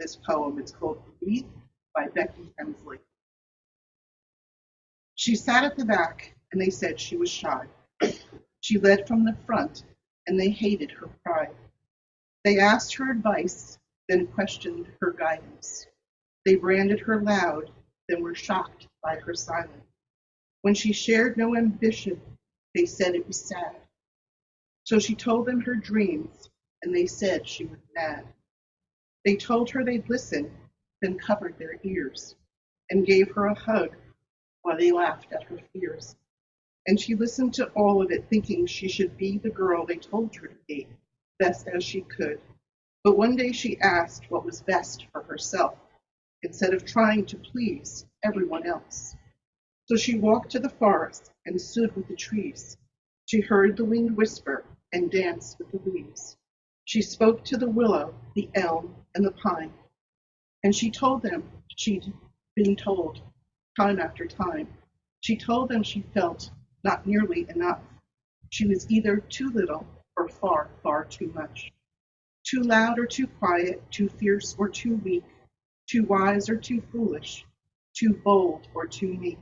this poem. It's called Wreath by Becky Hemsley. She sat at the back, and they said she was shy. She led from the front, and they hated her pride. They asked her advice, then questioned her guidance. They branded her loud, then were shocked by her silence. When she shared no ambition, they said it was sad. So she told them her dreams, and they said she was mad. They told her they'd listen, then covered their ears, and gave her a hug while they laughed at her fears. And she listened to all of it, thinking she should be the girl they told her to be, best as she could. But one day she asked what was best for herself, instead of trying to please everyone else. So she walked to the forest and stood with the trees. She heard the wind whisper and danced with the leaves. She spoke to the willow, the elm, and the pine, and she told them she'd been told time after time. She told them she felt not nearly enough. She was either too little or far, far too much. Too loud or too quiet, too fierce or too weak, too wise or too foolish, too bold or too meek.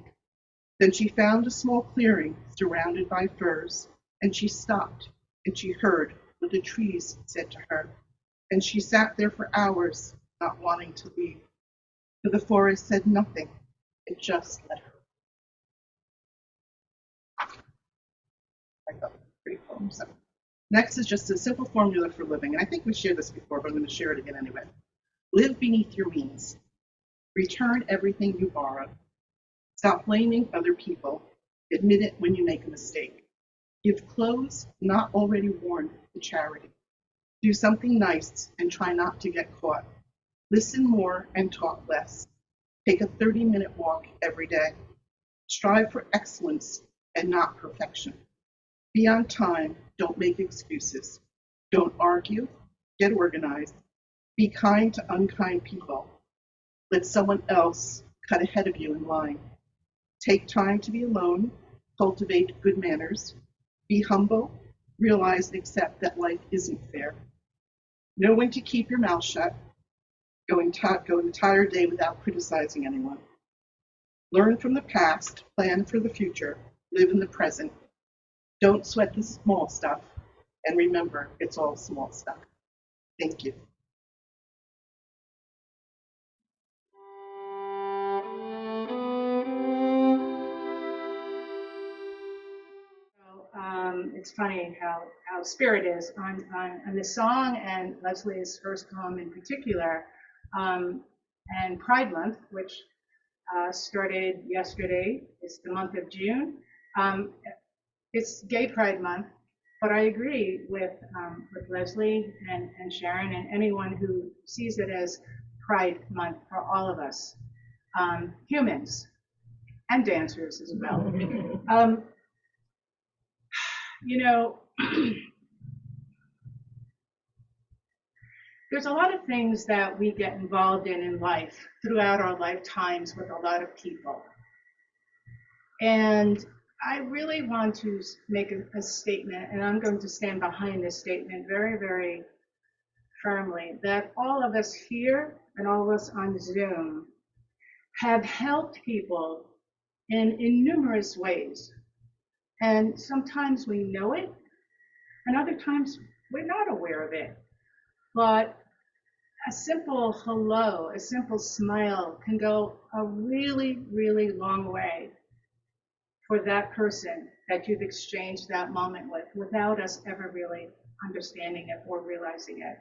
Then she found a small clearing surrounded by firs, and she stopped, and she heard what the trees said to her. And she sat there for hours, not wanting to leave. For the forest said nothing, it just let her. I thought it was a pretty poem. So next is just a simple formula for living, and I think we shared this before, but I'm going to share it again anyway. Live beneath your means. Return everything you borrow. Stop blaming other people. Admit it when you make a mistake. Give clothes not already worn to charity. Do something nice and try not to get caught. Listen more and talk less. Take a 30-minute walk every day. Strive for excellence and not perfection. Be on time. Don't make excuses. Don't argue. Get organized. Be kind to unkind people. Let someone else cut ahead of you in line. Take time to be alone. Cultivate good manners. Be humble. Realize and accept that life isn't fair. Know when to keep your mouth shut. Go an entire day without criticizing anyone. Learn from the past. Plan for the future. Live in the present. Don't sweat the small stuff. And remember, it's all small stuff. Thank you. It's funny how Spirit is on this song and Leslie's first poem in particular, and Pride Month, which started yesterday. It's the month of June. It's Gay Pride Month, but I agree with Leslie and Sharon and anyone who sees it as Pride Month for all of us, humans and dancers as well. You know, there's a lot of things that we get involved in life throughout our lifetimes with a lot of people. And I really want to make a statement, and I'm going to stand behind this statement very, very firmly, that all of us here and all of us on Zoom have helped people in numerous ways. And sometimes we know it, and other times we're not aware of it. But a simple hello, a simple smile can go a really, really long way for that person that you've exchanged that moment with without us ever really understanding it or realizing it.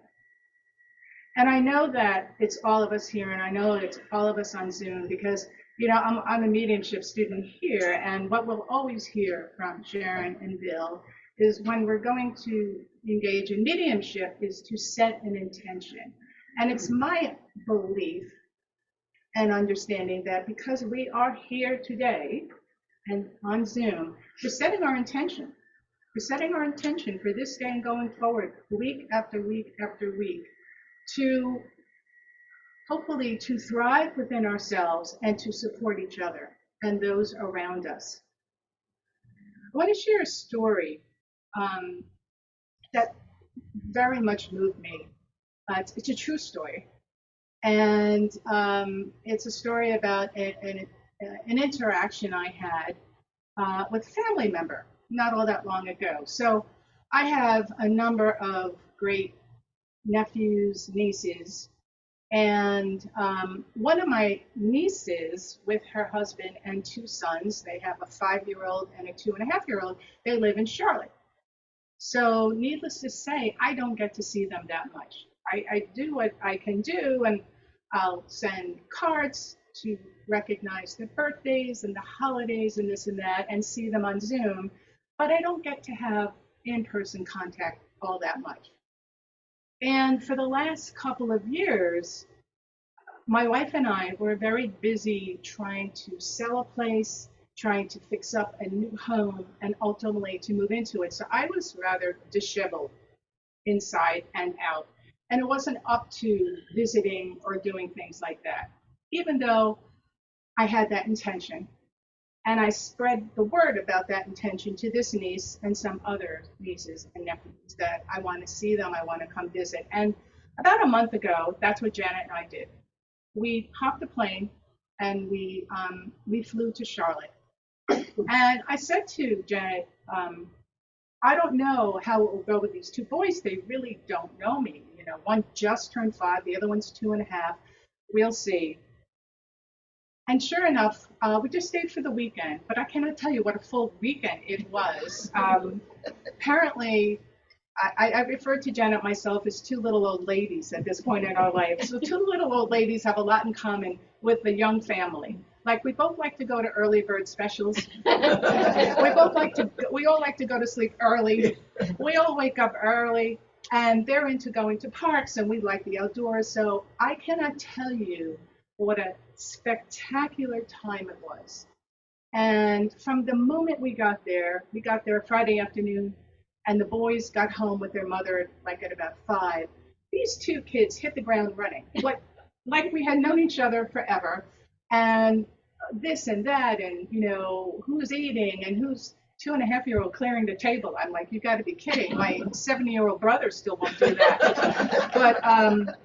And I know that it's all of us here, and I know it's all of us on Zoom because, you know, I'm a mediumship student here, and what we'll always hear from Sharon and Bill is when we're going to engage in mediumship is to set an intention. And it's my belief and understanding that because we are here today and on Zoom, we're setting our intention. We're setting our intention for this day and going forward, week after week after week, to hopefully to thrive within ourselves and to support each other and those around us. I want to share a story that very much moved me. It's a true story. And it's a story about an interaction I had with a family member not all that long ago. So I have a number of great nephews, nieces, and one of my nieces, with her husband and two sons, they have a 5-year-old and a 2.5-year-old, they live in Charlotte. So, needless to say, I don't get to see them that much. I do what I can do, and I'll send cards to recognize the birthdays and the holidays and this and that, and see them on Zoom, but I don't get to have in person contact all that much. And for the last couple of years, my wife and I were very busy trying to sell a place, trying to fix up a new home, and ultimately to move into it. So I was rather disheveled inside and out. And it wasn't up to visiting or doing things like that, even though I had that intention. And I spread the word about that intention to this niece and some other nieces and nephews that I want to see them, I want to come visit. And about a month ago, that's what Janet and I did. We hopped a plane and we flew to Charlotte. And I said to Janet, I don't know how it will go with these two boys. They really don't know me. You know, one just turned 5, the other one's 2.5. We'll see. And sure enough, we just stayed for the weekend. But I cannot tell you what a full weekend it was. Apparently, I refer to Janet myself as two little old ladies at this point in our life. So two little old ladies have a lot in common with the young family. Like we both like to go to early bird specials. We all like to go to sleep early. We all wake up early, and they're into going to parks, and we like the outdoors. So I cannot tell you what a spectacular time it was. And from the moment we got there Friday afternoon, and the boys got home with their mother like at about 5. These two kids hit the ground running, like we had known each other forever, and this and that, and you know who's eating and who's 2.5-year-old clearing the table. I'm like, you got to be kidding! My 70-year-old brother still won't do that.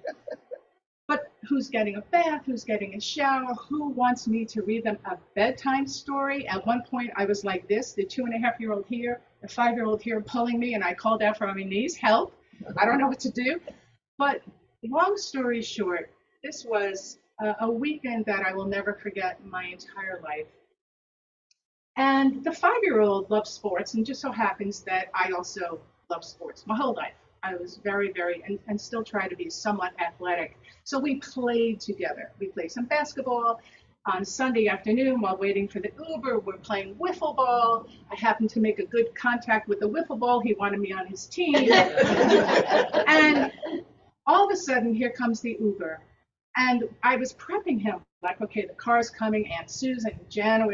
But who's getting a bath? Who's getting a shower? Who wants me to read them a bedtime story? At one point, I was like this: the 2.5-year-old here, the 5-year-old here pulling me, and I called out from my knees, "Help! I don't know what to do." But long story short, this was a weekend that I will never forget in my entire life. And the 5-year-old loves sports, and just so happens that I also love sports my whole life. I was very, very, and still try to be somewhat athletic. So we played together. We played some basketball. On Sunday afternoon, while waiting for the Uber, we're playing wiffle ball. I happened to make a good contact with the wiffle ball. He wanted me on his team. And all of a sudden, here comes the Uber. And I was prepping him, like, okay, the car's coming, Aunt Susan, Jan.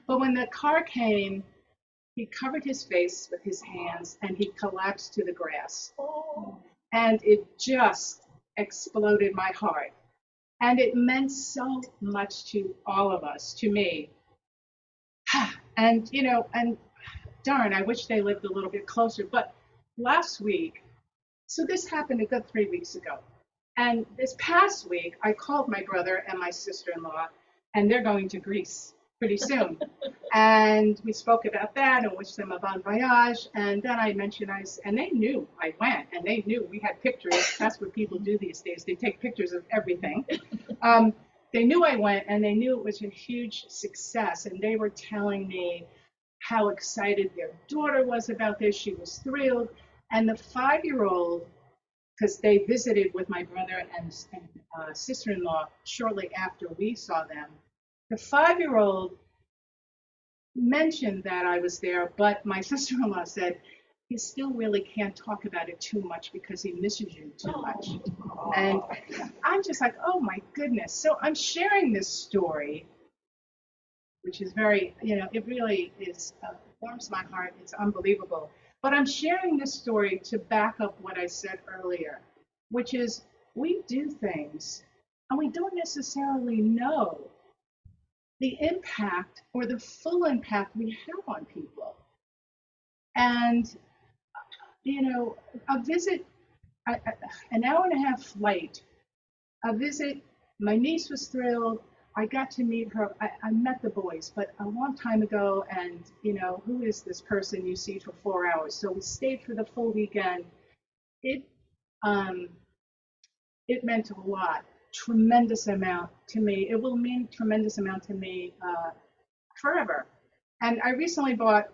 But when the car came, he covered his face with his hands and he collapsed to the grass. Oh. And it just exploded my heart. And it meant so much to all of us, to me. And, you know, and darn, I wish they lived a little bit closer. But last week, so this happened a good 3 weeks ago. And this past week, I called my brother and my sister-in-law, and they're going to Greece pretty soon. And we spoke about that and wished them a bon voyage. And then I mentioned, and they knew I went, and they knew we had pictures. That's what people do these days. They take pictures of everything. They knew I went, and they knew it was a huge success. And they were telling me how excited their daughter was about this. She was thrilled. And the 5-year-old, because they visited with my brother and sister-in-law shortly after we saw them, the 5-year-old mentioned that I was there, but my sister-in-law said he still really can't talk about it too much because he misses you too much. And I'm just like, oh my goodness. So I'm sharing this story, which is very, you know, it really is, warms my heart. It's unbelievable. But I'm sharing this story to back up what I said earlier, which is we do things and we don't necessarily know the impact or the full impact we have on people. And, you know, a visit, an hour and a half flight, a visit my niece was thrilled. I got to meet her. I met the boys, but a long time ago. And, who is this person you see for 4 hours? So we stayed for the full weekend. It, um, it meant a lot, tremendous amount to me. It will mean tremendous amount to me forever. And I recently bought,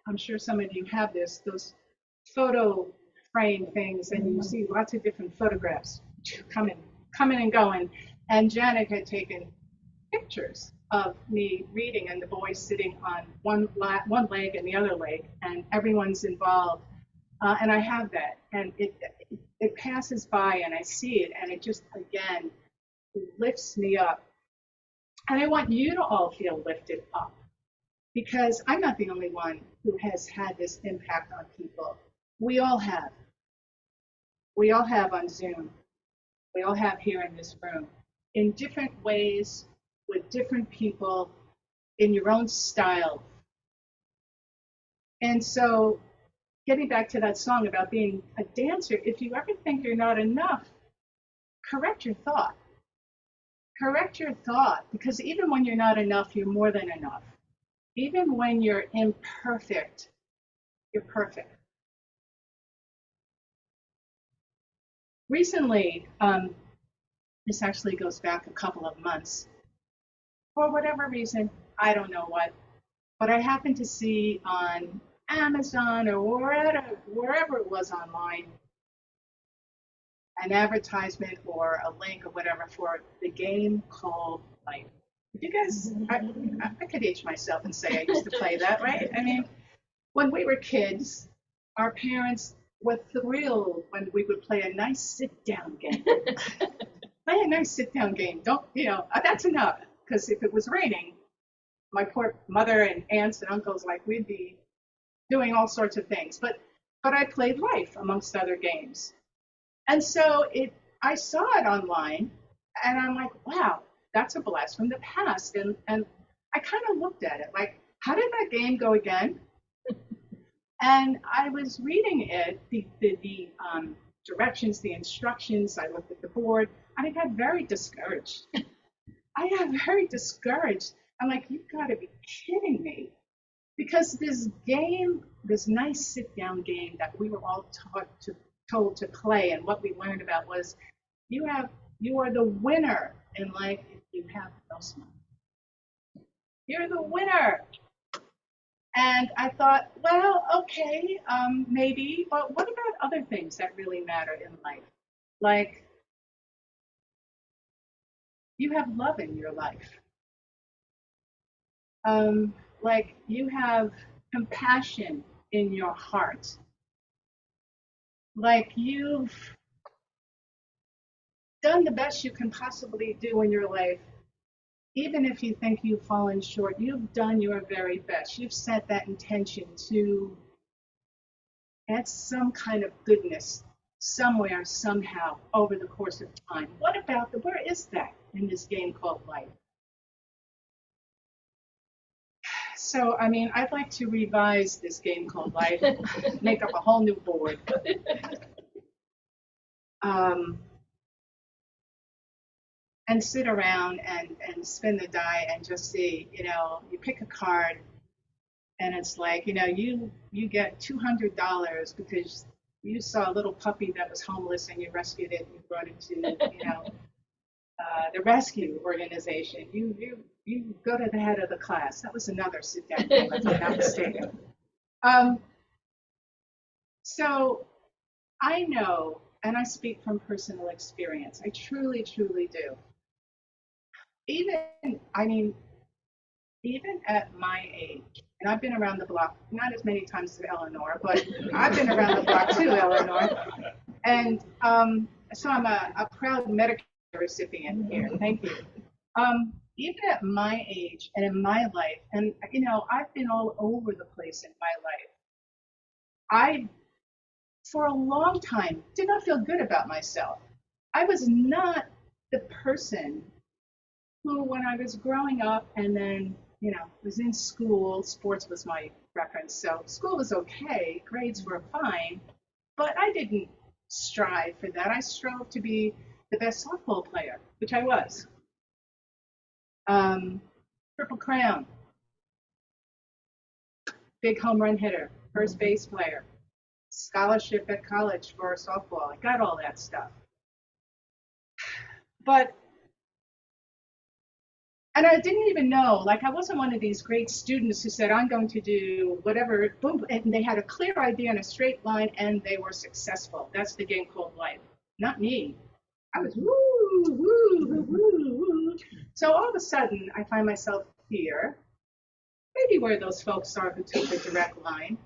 I'm sure some of you have this, those photo frame things, and you see lots of different photographs coming and going. And Janet had taken pictures of me reading and the boys sitting on one leg and the other leg, and everyone's involved. And I have that, and it passes by, and I see it, and it just again lifts me up. And I want you to all feel lifted up because I'm not the only one who has had this impact on people. We all have. We all have on Zoom. We all have here in this room in different ways with different people in your own style. And so, getting back to that song about being a dancer, if you ever think you're not enough, correct your thought. Correct your thought, because even when you're not enough, you're more than enough. Even when you're imperfect, you're perfect. Recently, this actually goes back a couple of months. For whatever reason, I don't know what, but I happened to see on Amazon or wherever it was online an advertisement or a link or whatever for the game called Life. You guys, I could age myself and say I used to play that, right? I mean, when we were kids, our parents were thrilled when we would play a nice sit-down game. Play a nice sit-down game. Don't, that's enough. Because if it was raining, my poor mother and aunts and uncles, like, we'd be doing all sorts of things. But I played Life amongst other games. And so I saw it online, and I'm like, wow, that's a blast from the past. And I kind of looked at it like, how did that game go again? And I was reading it, the directions, the instructions. I looked at the board, and I got very discouraged. I got very discouraged. I'm like, you've got to be kidding me. Because this game, this nice sit-down game that we were all told to play, and what we learned about was you are the winner in life if you have no smile. You're the winner. And I thought, well, okay, maybe, but what about other things that really matter in life? Like, you have love in your life. Like, you have compassion in your heart. Like, you've done the best you can possibly do in your life. Even if you think you've fallen short, you've done your very best. You've set that intention to add some kind of goodness somewhere, somehow, over the course of time. Where is that in this game called life? So, I mean, I'd like to revise this game called life, make up a whole new board. And sit around and spin the die and just see, you pick a card and it's like, you get $200 because you saw a little puppy that was homeless and you rescued it and you brought it to, the rescue organization. You go to the head of the class. That was another sit down game, if I'm not mistaken. So I know, and I speak from personal experience. I truly, truly do. Even at my age, and I've been around the block, not as many times as Eleanor, but I've been around the block too, Eleanor. And so I'm a proud Medicare recipient here. Thank you. Even at my age and in my life, and I've been all over the place in my life. I, for a long time, did not feel good about myself. I was not the person who, when I was growing up and then, was in school, sports was my preference. So school was okay, grades were fine, but I didn't strive for that. I strove to be the best softball player, which I was. Triple Crown, big home run hitter, first base player, scholarship at college for softball. I got all that stuff. But, and I didn't even know, like, I wasn't one of these great students who said, I'm going to do whatever, boom, and they had a clear idea in a straight line and they were successful. That's the game called life. Not me. I was woo, woo, woo, woo, woo. So all of a sudden, I find myself here, maybe where those folks are who took the direct line.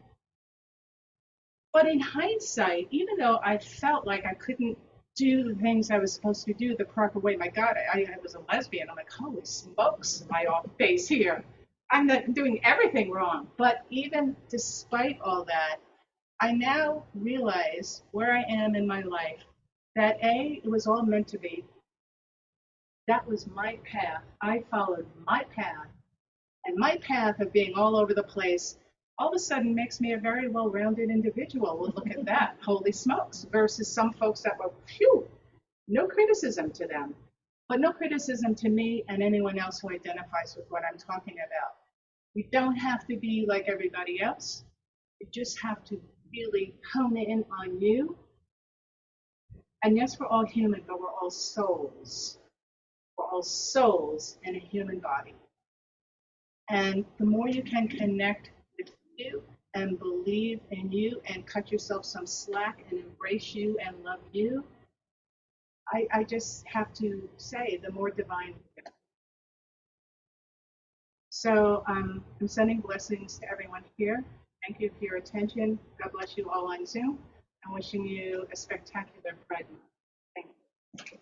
But in hindsight, even though I felt like I couldn't do the things I was supposed to do the proper way, my God, I was a lesbian. I'm like, holy smokes, my off base here. I'm not doing everything wrong. But even despite all that, I now realize where I am in my life, that A, it was all meant to be. That was my path. I followed my path. And my path of being all over the place all of a sudden makes me a very well-rounded individual. Well, look at that. Holy smokes. Versus some folks that were, phew, no criticism to them, but no criticism to me and anyone else who identifies with what I'm talking about. We don't have to be like everybody else. You just have to really hone in on you. And yes, we're all human, but we're all souls. We're all souls in a human body. And the more you can connect with you and believe in you and cut yourself some slack and embrace you and love you, I just have to say, the more divine. So I'm sending blessings to everyone here. Thank you for your attention. God bless you all on Zoom. I'm wishing you a spectacular Pride Month. Thank you.